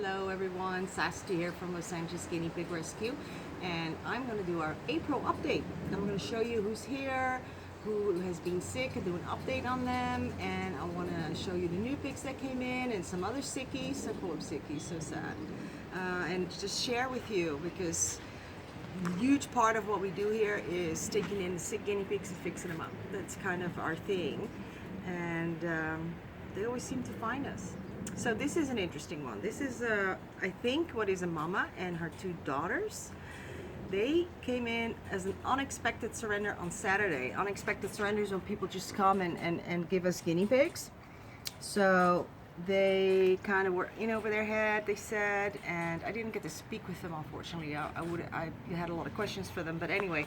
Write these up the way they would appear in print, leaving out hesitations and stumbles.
Hello everyone, Saskia here from Los Angeles Guinea Pig Rescue, and I'm going to do our April update. I'm going to show you who's here, who has been sick, and do an update on them, and I want to show you the new pigs that came in and some other sickies. I call them sickies, so sad. And just share with you, because a huge part of what we do here is taking in the sick guinea pigs and fixing them up. That's kind of our thing, and they always seem to find us. So this is an interesting one. This is I think what is a mama and her two daughters. They came in as an unexpected surrender on Saturday. Unexpected surrenders when people just come and give us guinea pigs. So they kind of were in over their head, they said, and I didn't get to speak with them, unfortunately. I had a lot of questions for them, but anyway,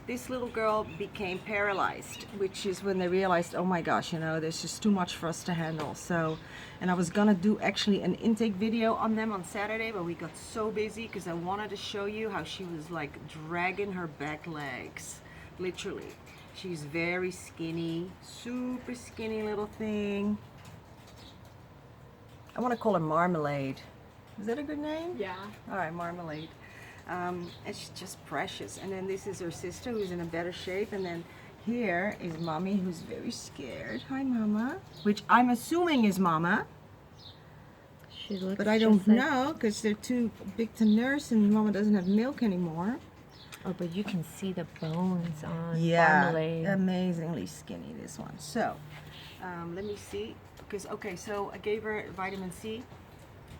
this little girl became paralyzed, which is when they realized, oh my gosh, you know, there's just too much for us to handle. So, and I was gonna do actually an intake video on them on Saturday, but we got so busy because I wanted to show you how she was like dragging her back legs, literally. She's very skinny, super skinny little thing. I want to call her Marmalade. Is that a good name? Yeah. All right, Marmalade. And she's just precious. And then this is her sister, who's in a better shape. And then here is Mommy, who's very scared. Hi, Mama. Which I'm assuming is Mama. She looks, but I don't know, because they're too big to nurse and Mama doesn't have milk anymore. Oh, but you can see the bones on Yeah, Marmalade. amazingly skinny, this one. So, let me see. Because, okay, so I gave her vitamin C,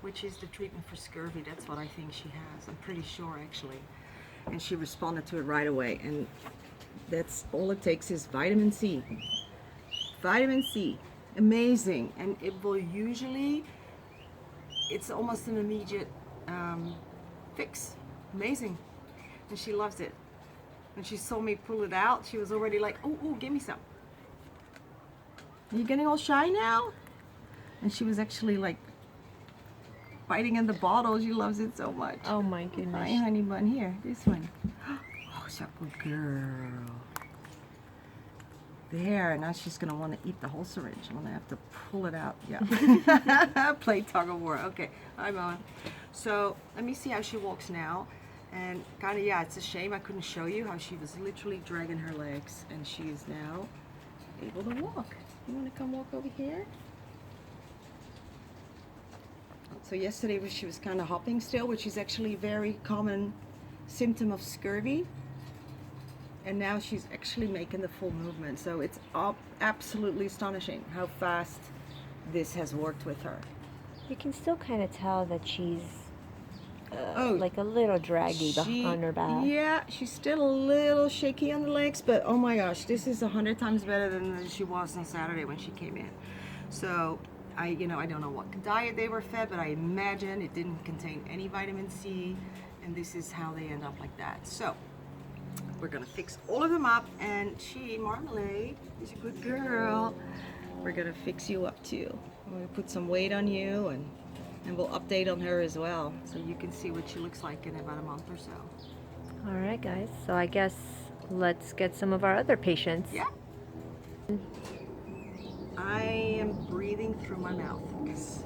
which is the treatment for scurvy. That's what I think she has. I'm pretty sure, actually. And she responded to it right away. And that's all it takes is vitamin C. Vitamin C. Amazing. And it will usually, it's almost an immediate fix. Amazing. And she loves it. When she saw me pull it out, she was already like, oh, give me some. Are you getting all shy now? And she was actually like biting in the bottle. She loves it so much. Oh my goodness. Hi, honey bun. Here, this one. Oh, she's a good girl. There, now she's gonna want to eat the whole syringe. I'm gonna have to pull it out. Yeah. Play tug of war. Okay. Hi, Mama. So let me see how she walks now. And kind of, yeah, it's a shame I couldn't show you how she was literally dragging her legs, and she is now able to walk. You want to come walk over here? So yesterday she was kind of hopping still, which is actually a very common symptom of scurvy. And now she's actually making the full movement. So it's absolutely astonishing how fast this has worked with her. You can still kind of tell that she's like a little draggy on her back. Yeah, she's still a little shaky on the legs, but oh my gosh, this is 100 times better than she was on Saturday when she came in. So I don't know what diet they were fed, but I imagine it didn't contain any vitamin C, and this is how they end up like that. So we're gonna fix all of them up, and Marmalade is a good girl. We're gonna fix you up too. We're gonna put some weight on you, and we'll update on her as well, so you can see what she looks like in about a month or so. All right, guys. So I guess let's get some of our other patients. Yeah. I am breathing through my mouth because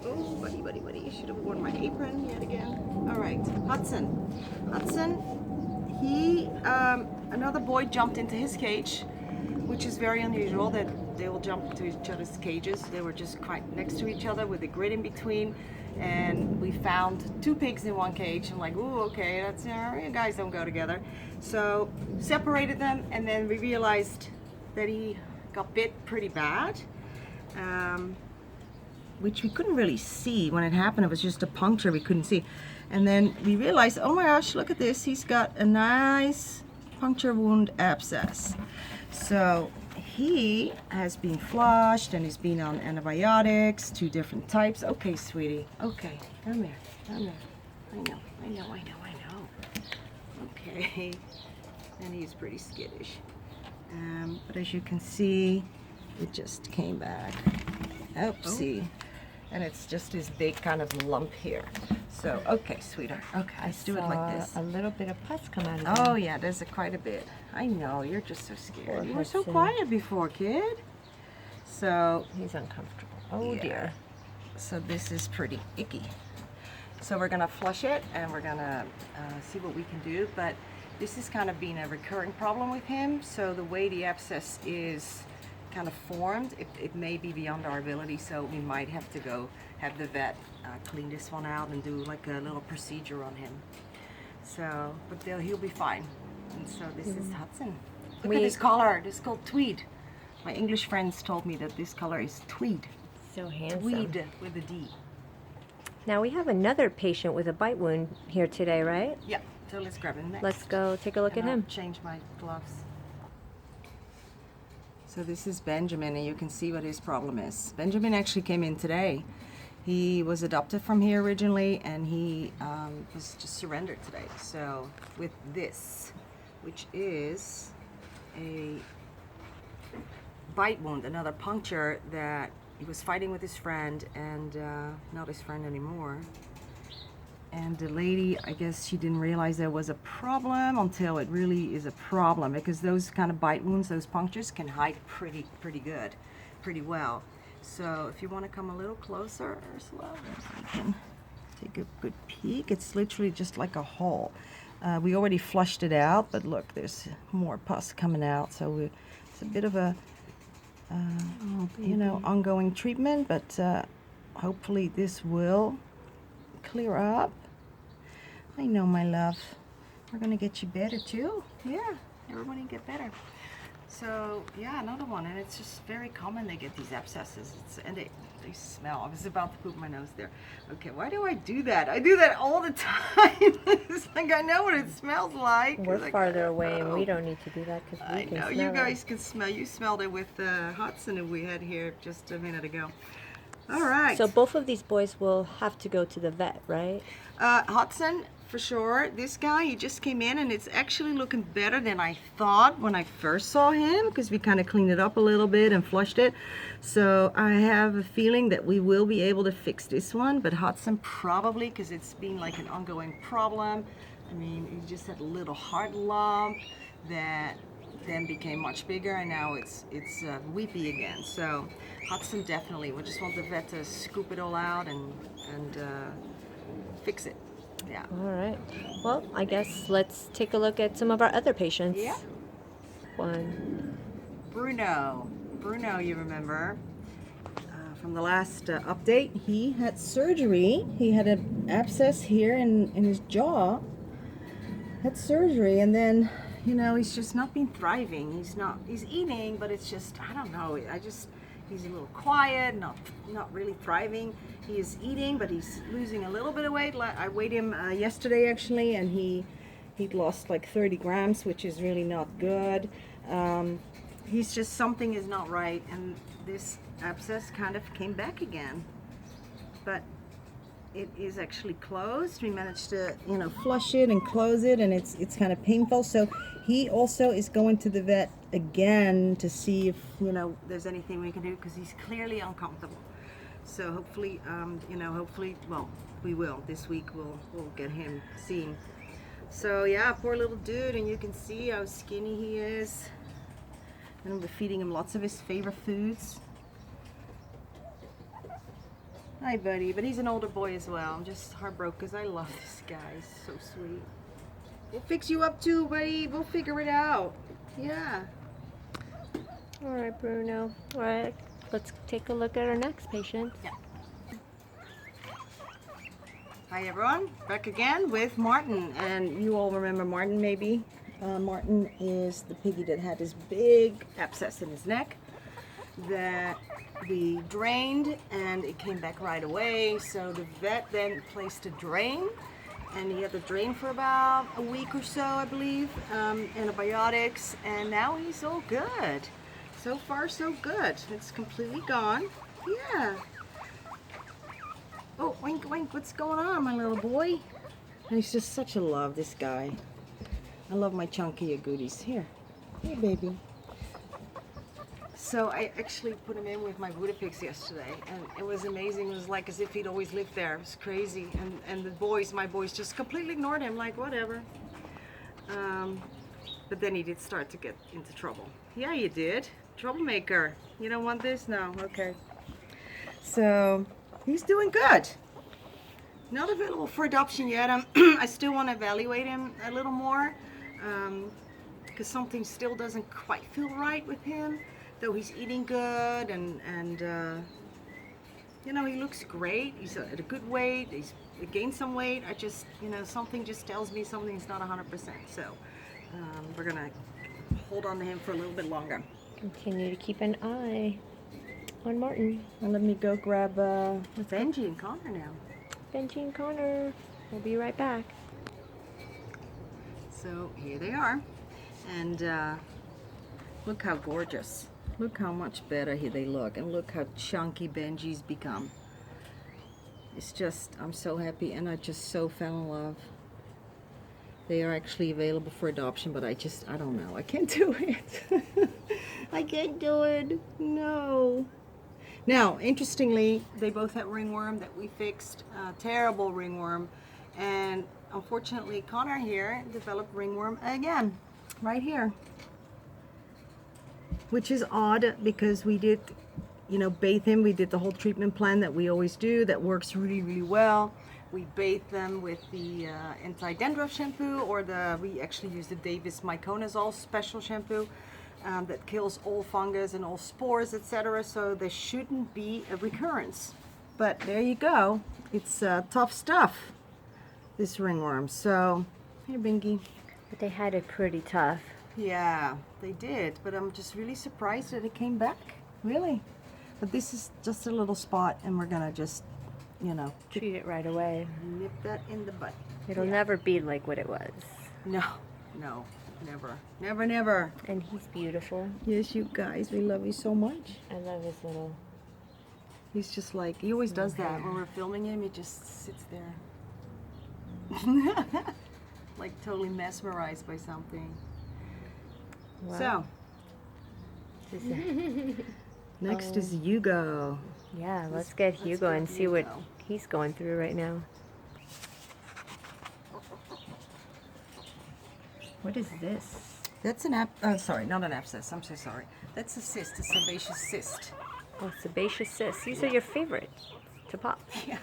oh, buddy, you should have worn my apron yet again. All right, Hudson, he, another boy jumped into his cage, which is very unusual that they will jump into each other's cages. They were just quite next to each other with a grid in between, and we found two pigs in one cage. I'm like, ooh, okay, that's, you guys don't go together. So separated them, and then we realized that he got bit pretty bad, which we couldn't really see when it happened. It was just a puncture we couldn't see. And then we realized, oh my gosh, look at this. He's got a nice puncture wound abscess. So he has been flushed and he's been on antibiotics, 2 different types. Okay, sweetie. Okay, come here. I know. Okay. And he's pretty skittish. But as you can see, it just came back. Oopsie. And it's just this big kind of lump here. So, okay, sweetheart. Okay, let's do it like this. A little bit of pus come out of him. Oh, yeah, there's quite a bit. I know, you're just so scared. You were so quiet before, kid. So, he's uncomfortable. Oh, yeah. Dear. So this is pretty icky. So we're gonna flush it and we're gonna see what we can do. But this has kind of been a recurring problem with him. So the way the abscess is kind of formed, it may be beyond our ability. So we might have to go have the vet clean this one out and do like a little procedure on him. So, but he'll be fine. And so this is Hudson. Look at this color. This is called tweed. My English friends told me that this color is tweed. So handsome. Tweed with a D. Now we have another patient with a bite wound here today, right? Yeah, so let's grab him next. Let's go take a look at him. Change my gloves. So this is Benjamin, and you can see what his problem is. Benjamin actually came in today. He was adopted from here originally, and he was just surrendered today. So with this, which is a bite wound, another puncture that he was fighting with his friend, and not his friend anymore. And the lady, I guess she didn't realize there was a problem until it really is a problem, because those kind of bite wounds, those punctures can hide pretty good, pretty well. So if you want to come a little closer, Ursula, you can take a good peek. It's literally just like a hole. We already flushed it out, but look, there's more pus coming out. So it's a bit of a you know, ongoing treatment, but hopefully this will clear up. I know, my love. We're gonna get you better too. Yeah, everybody get better. So yeah, another one, and it's just very common they get these abscesses. And they smell. I was about to poop my nose there. Okay, why do I do that? I do that all the time. It's like I know what it smells like. We're farther away, and we don't need to do that because we can smell it. I know, you guys can smell. You smelled it with Hudson that we had here just a minute ago. All right. So both of these boys will have to go to the vet, right? Hudson, for sure. This guy, he just came in, and it's actually looking better than I thought when I first saw him, because we kind of cleaned it up a little bit and flushed it. So I have a feeling that we will be able to fix this one, but Hudson probably, because it's been like an ongoing problem. I mean, he just had a little hard lump that then became much bigger, and now it's weepy again. So Hudson, definitely, we just want the vet to scoop it all out and fix it. Yeah. All right. Well, I guess let's take a look at some of our other patients. Yeah. One. Bruno. Bruno, you remember from the last update, he had surgery. He had an abscess here in his jaw. Had surgery, and then, you know, he's just not been thriving. He's eating, but it's just, I don't know. He's a little quiet, not really thriving. He is eating, but he's losing a little bit of weight. I weighed him yesterday actually, and he'd lost like 30 grams, which is really not good. He's just, something is not right, and this abscess kind of came back again. But it is actually closed. We managed to, you know, flush it and close it, and it's kind of painful. So he also is going to the vet again to see if, you know, there's anything we can do, because he's clearly uncomfortable. So hopefully, you know, hopefully, well, we will this week. We'll get him seen. So yeah, poor little dude, and you can see how skinny he is. And we're feeding him lots of his favorite foods. Hi, buddy. But he's an older boy as well. I'm just heartbroken because I love this guy. He's so sweet. We'll fix you up too, buddy. We'll figure it out. Yeah. All right, Bruno. All right, let's take a look at our next patient. Yeah. Hi, everyone. Back again with Martin. And you all remember Martin, maybe. Martin is the piggy that had this big abscess in his neck that we drained, and it came back right away. So the vet then placed a drain, and he had the drain for about a week or so, I believe, antibiotics, and now he's all good. So far, so good. It's completely gone. Yeah. Oh, wink, wink. What's going on, my little boy? And he's just such a love, this guy. I love my chunky goodies. Here, baby. So I actually put him in with my Guinea pigs yesterday, and it was amazing. It was like as if he'd always lived there. It was crazy. And the boys, my boys, just completely ignored him, like whatever. But then he did start to get into trouble. Yeah, you did. Troublemaker. You don't want this? No. Okay. So he's doing good. Not available for adoption yet. I still want to evaluate him a little more because something still doesn't quite feel right with him, though he's eating good and you know, he looks great. He's at a good weight. He's gained some weight. I just, you know, something just tells me something's not 100%. So we're gonna hold on to him for a little bit longer. Continue to keep an eye on Martin. Well, let me go grab Benji and Connor now. Benji and Connor. We'll be right back. So here they are, and look how gorgeous. Look how much better they look, and look how chunky Benji's become. It's just, I'm so happy, and I just so fell in love. They are actually available for adoption, but I don't know. I can't do it. I can't do it. No. Now, interestingly, they both had ringworm that we fixed. Terrible ringworm. And unfortunately, Connor here developed ringworm again. Right here. Which is odd because we did, you know, bathe him. We did the whole treatment plan that we always do. That works really, really well. We bathe them with the anti-dandruff shampoo, or we actually use the Davis Myconazole special shampoo that kills all fungus and all spores, etc. So there shouldn't be a recurrence. But there you go. It's tough stuff, this ringworm. So, here, Binky. But they had it pretty tough. Yeah, they did. But I'm just really surprised that it came back. Really. But this is just a little spot, and we're gonna just, you know, treat it right away. Nip that in the butt. It'll never be like what it was. No, no, never, never, never. And he's beautiful. Yes, you guys, we love you so much. I love his little. He's just like, he always does that when we're filming him. He just sits there, like totally mesmerized by something. Wow. So, next is Hugo. Yeah, let's get Hugo and see what he's going through right now. What is this? That's an sorry, not an abscess. I'm so sorry. That's a cyst, a sebaceous cyst. Oh, sebaceous cysts. These are your favorite to pop. Yeah.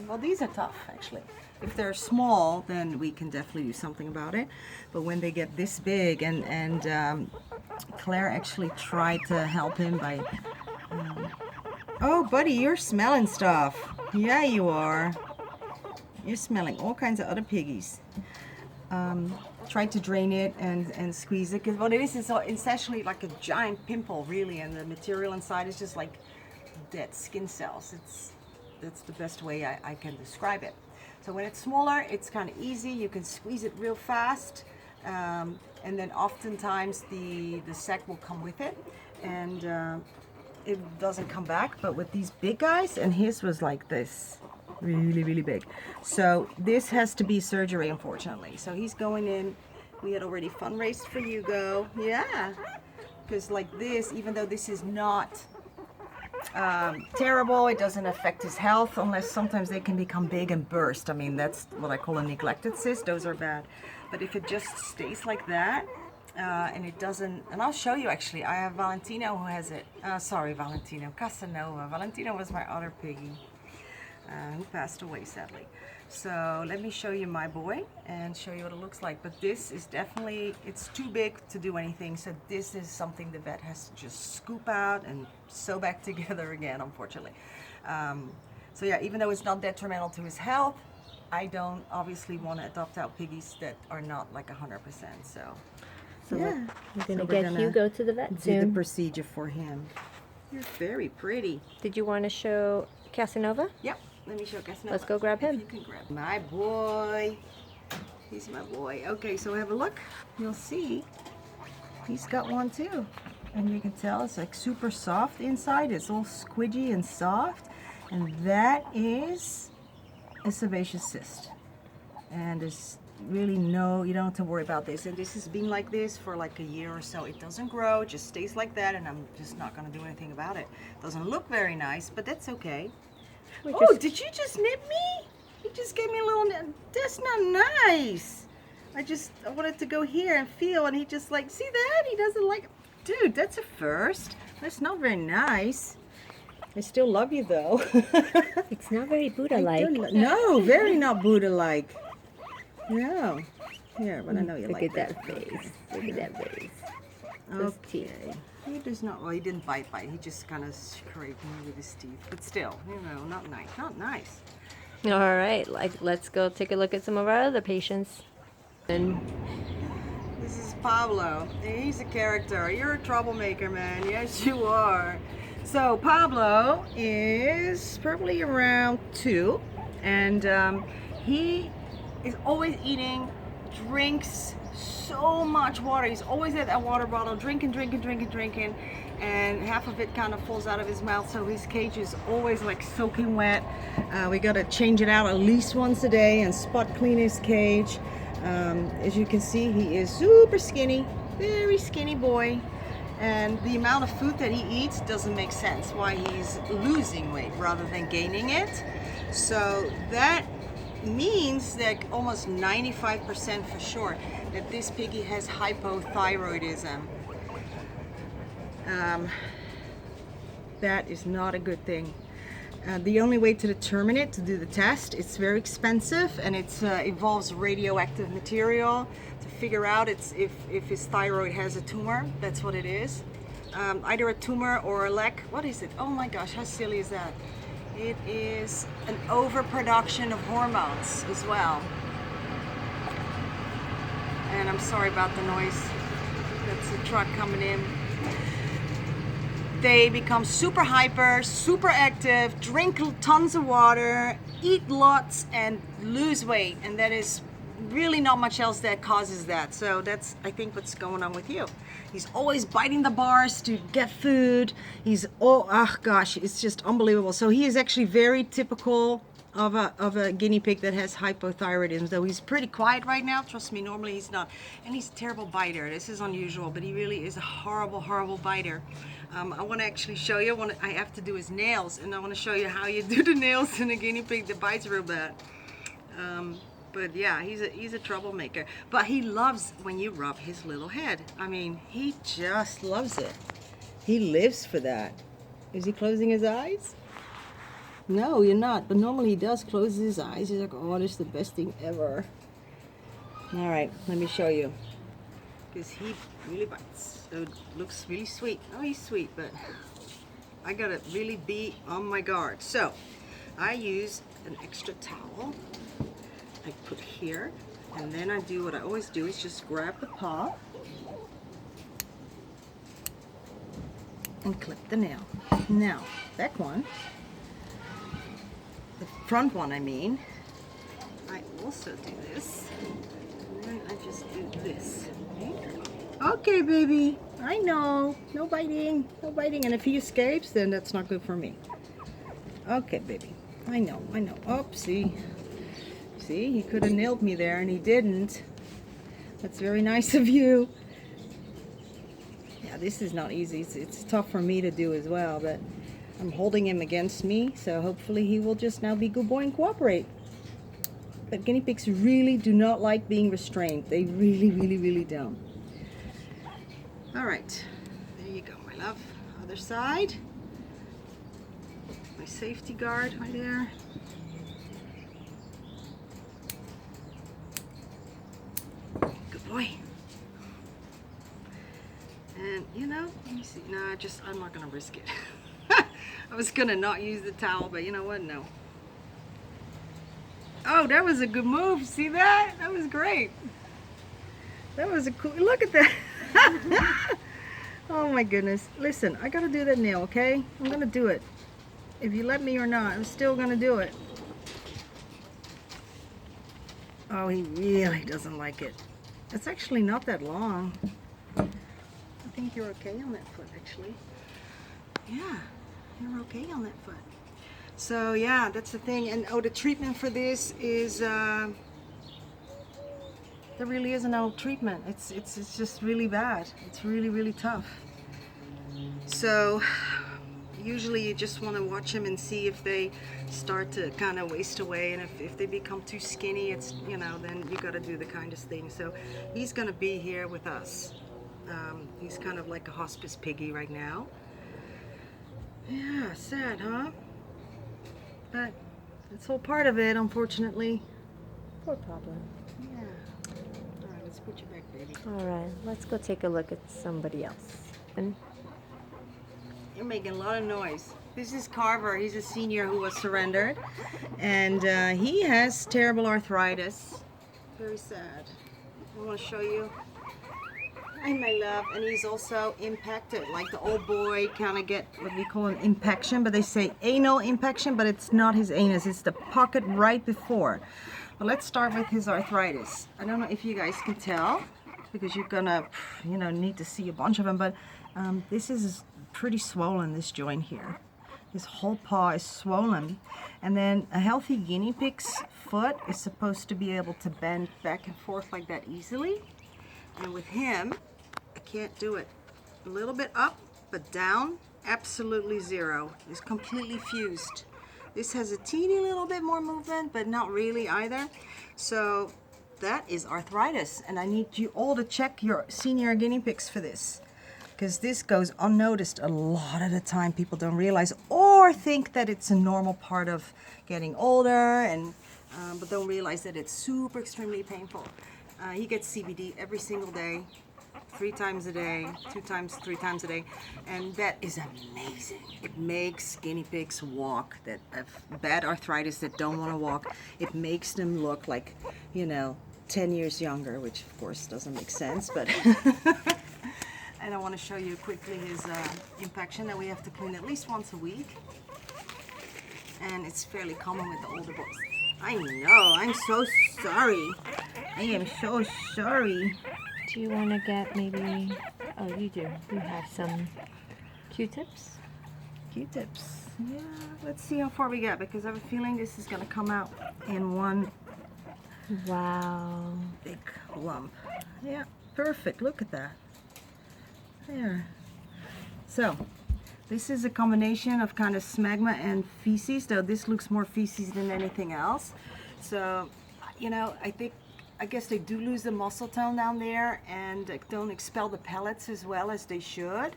Well, these are tough, actually. If they're small, then we can definitely do something about it. But when they get this big, and Claire actually tried to help him by... oh, buddy, you're smelling stuff. Yeah, you are. You're smelling all kinds of other piggies. Tried to drain it and squeeze it, because what it is essentially like a giant pimple, really, and the material inside is just like dead skin cells. That's the best way I can describe it. So when it's smaller, it's kind of easy. You can squeeze it real fast, and then oftentimes the sac will come with it, and it doesn't come back. But with these big guys, and his was like this, really, really big. So this has to be surgery, unfortunately. So he's going in. We had already fundraised for Hugo. Yeah, because like this, even though this is not terrible, it doesn't affect his health, unless sometimes they can become big and burst. I mean, that's what I call a neglected cyst. Those are bad. But if it just stays like that, and it doesn't, and I'll show you actually. I have Valentino who has it. Sorry, Valentino. Casanova. Valentino was my other piggy, who passed away sadly. So let me show you my boy and show you what it looks like. But this is definitely, it's too big to do anything. So this is something the vet has to just scoop out and sew back together again, unfortunately. So yeah, even though it's not detrimental to his health, I don't obviously want to adopt out piggies that are not like 100%. So yeah, we're gonna get Hugo to the vet soon. Do the procedure for him. You're very pretty. Did you want to show Casanova? Yep. Let me show Casanova. Let's go grab him. You can grab my boy. He's my boy. Okay, so have a look. You'll see he's got one too. And you can tell it's like super soft inside. It's all squidgy and soft. And that is a sebaceous cyst. And there's really you don't have to worry about this. And this has been like this for like a year or so. It doesn't grow, it just stays like that, and I'm just not gonna do anything about it. Doesn't look very nice, but that's okay. Oh, did you just nip me? You just gave me a little nip. That's not nice. I wanted to go here and feel, and he just like, see that? He doesn't like, dude, that's a first. That's not very nice. I still love you though. It's not very Buddha-like. No, very not Buddha-like. No. Here, but I know you Look like at that face. Look at that face. Those teeth. Okay. He does not, well, he didn't bite. He just kind of scraped me with his teeth. But still, you know, not nice. Not nice. All right, let's go take a look at some of our other patients. And this is Pablo. He's a character. You're a troublemaker, man. Yes, you are. So Pablo is probably around 2, and he is always eating, drinks so much water. He's always at that water bottle, drinking, and half of it kind of falls out of his mouth, so his cage is always like soaking wet. We got to change it out at least once a day and spot clean his cage. As you can see, he is super skinny, very skinny boy, and the amount of food that he eats doesn't make sense why he's losing weight rather than gaining it. So that means that almost 95% for sure that this piggy has hypothyroidism. That is not a good thing. The only way to determine it, to do the test, it's very expensive, and it involves radioactive material to figure out if his thyroid has a tumor. That's what it is. Either a tumor or a lack. What is it? Oh my gosh, how silly is that? It is an overproduction of hormones as well. And I'm sorry about the noise. That's a truck coming in. They become super hyper, super active, drink tons of water, eat lots, and lose weight. And that is really not much else that causes that. So that's, I think, what's going on with you. He's always biting the bars to get food. He's, oh gosh, it's just unbelievable. So he is actually very typical of a guinea pig that has hypothyroidism, though he's pretty quiet right now. Trust me, normally he's not. And he's a terrible biter. This is unusual, but he really is a horrible biter. I want to actually show you. I have to do his nails, and I want to show you how you do the nails in a guinea pig that bites real bad. But yeah, he's a troublemaker. But he loves when you rub his little head. I mean, he just loves it. He lives for that. Is he closing his eyes? No, you're not. But normally he does close his eyes. He's like, oh, this is the best thing ever. All right, let me show you. Because he really bites. So it looks really sweet. Oh, he's sweet, but I gotta really be on my guard. So I use an extra towel. I put here, and then I do what I always do is just grab the paw and clip the nail. Now, that one, the front one I mean, I also do this, and then I just do this. Okay, baby, I know, no biting, and if he escapes, then that's not good for me. Okay, baby, I know, oopsie. See, he could have nailed me there, and he didn't. That's very nice of you. Yeah, this is not easy. It's tough for me to do as well, but I'm holding him against me, so hopefully he will just now be a good boy and cooperate. But guinea pigs really do not like being restrained. They really don't. All right, there you go, my love. Other side. My safety guard right there. Good boy. And you know, let me see. No, I'm not gonna risk it. I was gonna not use the towel, but you know what? No. Oh, that was a good move. See that? That was great. That was a cool. Look at that. Oh my goodness. Listen, I gotta do that nail, okay? I'm gonna do it. If you let me or not, I'm still gonna do it. Oh, he really doesn't like it. It's actually not that long. I think you're okay on that foot, actually. Yeah, you're okay on that foot. So yeah, that's the thing. And oh, the treatment for this is there really isn't no treatment. It's just really bad. It's really tough. So usually you just want to watch them and see if they start to kind of waste away, and if they become too skinny, it's, you know, then you got to do the kindest thing. So he's gonna be here with us. He's kind of like a hospice piggy right now. Yeah, sad, huh? But it's all part of it, unfortunately. Poor Pablo. Yeah. All right, let's put you back, baby. All right, let's go take a look at somebody else. And You're making a lot of noise. This is Carver. He's a senior who was surrendered, and he has terrible arthritis. Very sad. I want to show you. Hi, my love. And he's also impacted, like the old boy kind of get what we call an impaction, but they say anal impaction, but it's not his anus. It's the pocket right before. But let's start with his arthritis. I don't know if you guys can tell, because you're gonna, need to see a bunch of them, but this is pretty swollen, this joint here. His whole paw is swollen. And then a healthy guinea pig's foot is supposed to be able to bend back and forth like that easily. And with him, I can't do it. A little bit up, but down, absolutely zero. It's completely fused. This has a teeny little bit more movement, but not really either. So that is arthritis. And I need you all to check your senior guinea pigs for this, because this goes unnoticed a lot of the time. People don't realize or think that it's a normal part of getting older, and but don't realize that it's super extremely painful. He gets CBD every single day, 3 times a day, 2 times, 3 times a day, and that is amazing. It makes guinea pigs walk that have bad arthritis, that don't want to walk. It makes them look like, 10 years younger, which of course doesn't make sense, but and I want to show you quickly his impaction that we have to clean at least once a week. And it's fairly common with the older boys. I know, I'm so sorry. I am so sorry. do you want to get maybe, oh, you do. You have some Q-tips? Q-tips. Yeah, let's see how far we get, because I have a feeling this is going to come out in one Wow. big lump. Yeah, perfect. Look at that. There. So, this is a combination of kind of smegma and feces, though this looks more feces than anything else. So, I guess they do lose the muscle tone down there, and don't expel the pellets as well as they should.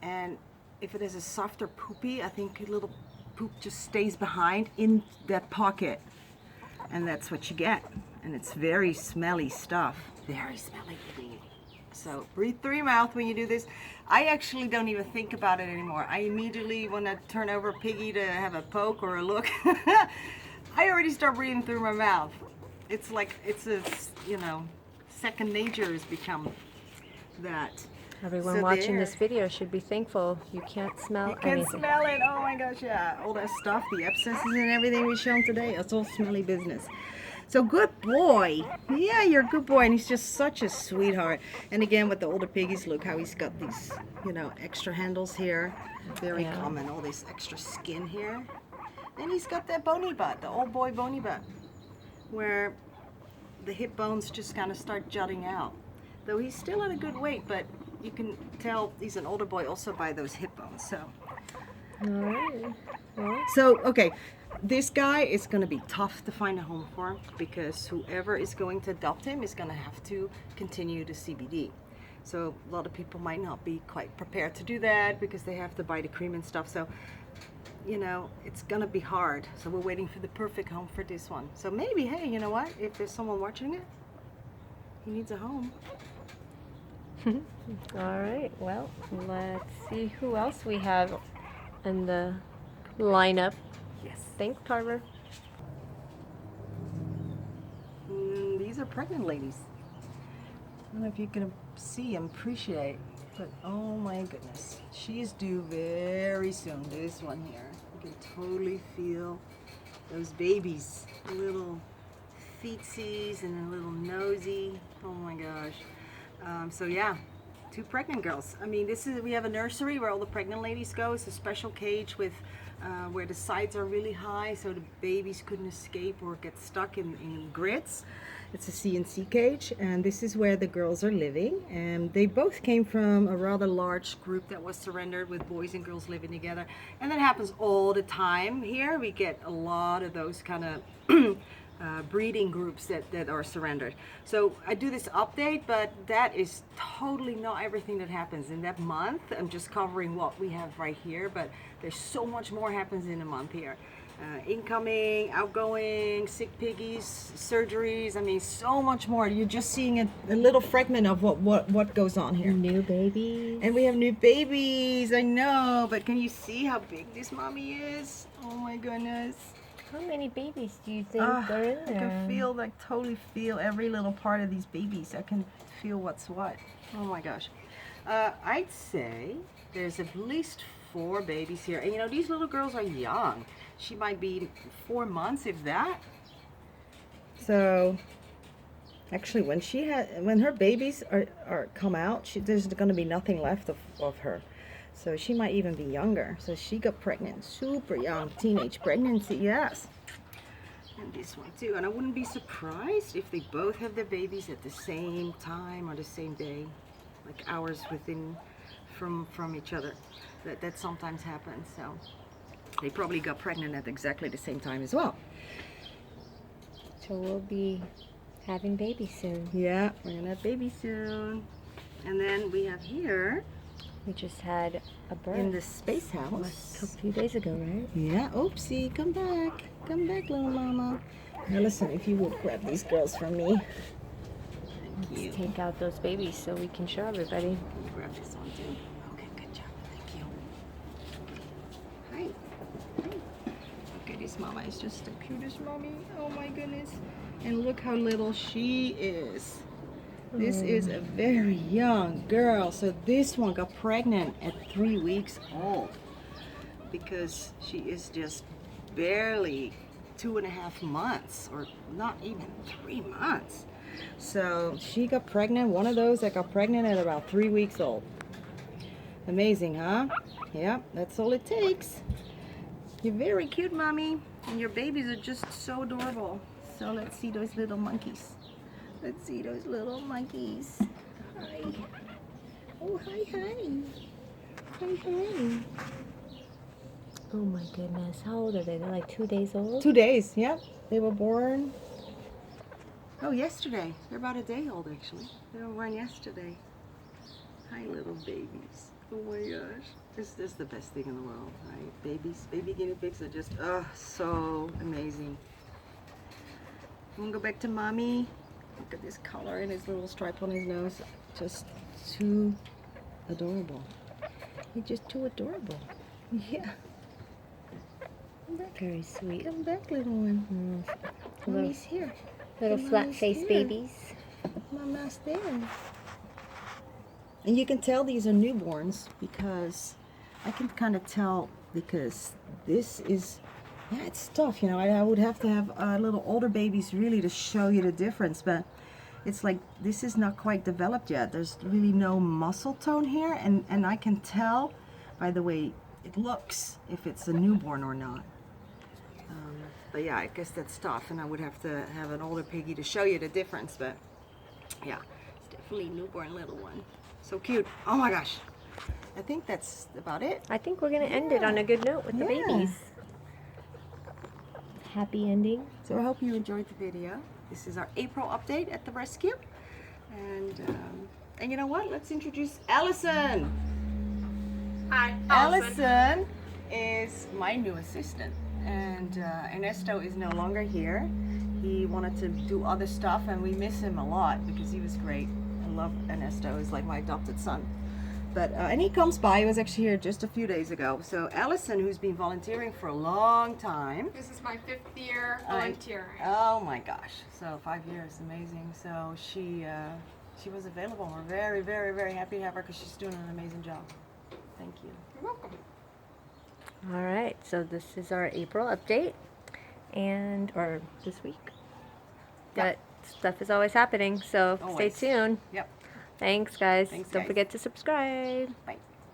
And if it is a softer poopy, I think a little poop just stays behind in that pocket. And that's what you get. And it's very smelly stuff. Very smelly. So breathe through your mouth when you do this. I actually don't even think about it anymore. I immediately, when I turn over Piggy to have a poke or a look, I already start breathing through my mouth. It's like, it's a, second nature has become that. Everyone So watching there. this video should be thankful you can't smell You can anything. smell it. Oh my gosh, yeah. All that stuff, the abscesses and everything we shown today, it's all smelly business. So good boy. Yeah, you're a good boy, and he's just such a sweetheart. And again, with the older piggies, look how he's got these, extra handles here. Very Yeah. common, all this extra skin here. And he's got that bony butt, the old boy bony butt, where the hip bones just kind of start jutting out. Though he's still at a good weight, but you can tell he's an older boy also by those hip bones. All right. Well, So, okay, this guy is going to be tough to find a home for, because whoever is going to adopt him is going to have to continue the CBD. So a lot of people might not be quite prepared to do that, because they have to buy the cream and stuff. So, it's going to be hard. So we're waiting for the perfect home for this one. So maybe, hey, you know what? If there's someone watching it, he needs a home. all right. Well, let's see who else we have in the lineup. Yes. Thanks, Carver. These are pregnant ladies. I don't know if you can see and appreciate, but oh my goodness. She is due very soon, this one here. You can totally feel those babies. Little feetsies and a little nosy. Oh my gosh. So yeah, 2 pregnant girls. I mean, we have a nursery where all the pregnant ladies go. It's a special cage with where the sides are really high, so the babies couldn't escape or get stuck in grits. It's a CNC cage, and this is where the girls are living. And they both came from a rather large group that was surrendered, with boys and girls living together. And that happens all the time here. We get a lot of those kind of breeding groups that are surrendered. So I do this update, but that is totally not everything that happens in that month. I'm just covering what we have right here, but there's so much more happens in a month here. Incoming, outgoing, sick piggies, surgeries. I mean, so much more. You're just seeing a little fragment of what goes on here. New babies. And we have new babies. I know, but can you see how big this mommy is? Oh my goodness. How many babies do you think are in there? I can feel, like, totally feel every little part of these babies. I can feel what's what. Oh my gosh. I'd say there's at least 4 babies here. And you know, these little girls are young. She might be 4 months, if that. So, actually, when her babies are come out, there's going to be nothing left of her. So she might even be younger. So she got pregnant, super young, teenage pregnancy, yes. And this one too. And I wouldn't be surprised if they both have their babies at the same time or the same day, like hours within from each other. That sometimes happens. So they probably got pregnant at exactly the same time as well. So we'll be having babies soon. Yeah, we're gonna have babies soon. And then we have here, We just had a birth. in the space house. A few days ago, right? Yeah, oopsie, come back, little mama. Now listen, if you would grab these girls from me. Thank you. Let's take out those babies so we can show everybody. Can you grab this one too? Okay, good job, thank you. Hi. Hi. Okay, this mama is just the cutest mommy. Oh my goodness. And look how little she is. This is a very young girl. So this one got pregnant at 3 weeks old because she is just barely 2.5 months, or not even 3 months. So she got pregnant, one of those that got pregnant at about 3 weeks old. Amazing, huh? Yeah, that's all it takes. You're very cute, mommy, and your babies are just so adorable. So let's see those little monkeys. Let's see those little monkeys. Hi. Oh, hi, hi. Hi, hi. Oh my goodness. How old are they? They're like 2 days old? 2 days, yep. They were born, yesterday. They're about a day old, actually. They were born yesterday. Hi, little babies. Oh my gosh. This is the best thing in the world, right? Babies, baby guinea pigs are just, so amazing. You wanna go back to mommy? Look at this color and his little stripe on his nose. Just too adorable. He's just too adorable. Yeah. Come back. Very sweet. Come back, little one. Mommy's here. Little Mama's flat-faced here. babies. Mama's there. And you can tell these are newborns because I can kind of tell, because this is, yeah, it's tough, you know. I would have to have little older babies really to show you the difference, but it's like this is not quite developed yet. There's really no muscle tone here, and I can tell by the way it looks if it's a newborn or not. But yeah, I guess that's tough, and I would have to have an older piggy to show you the difference, but yeah, it's definitely a newborn little one. So cute. Oh my gosh. I think that's about it. I think we're going to end it on a good note with the Yeah. babies. Happy ending. So I hope you enjoyed the video. This is our April update at the rescue. And you know what? Let's introduce Allison. Hi, Allison is my new assistant. And Ernesto is no longer here. He wanted to do other stuff, and we miss him a lot because he was great. I love Ernesto. He's like my adopted son. But and he comes by. He was actually here just a few days ago. So Allison, who's been volunteering for a long time. This is my 5th year volunteering. Oh my gosh! So 5 years, amazing. So she was available. We're very, very, very happy to have her because she's doing an amazing job. Thank you. You're welcome. All right, so this is our April update, or this week. But stuff is always happening, so Always. stay tuned. Yep. Thanks, guys. Thanks, Don't guys. forget to subscribe. Bye.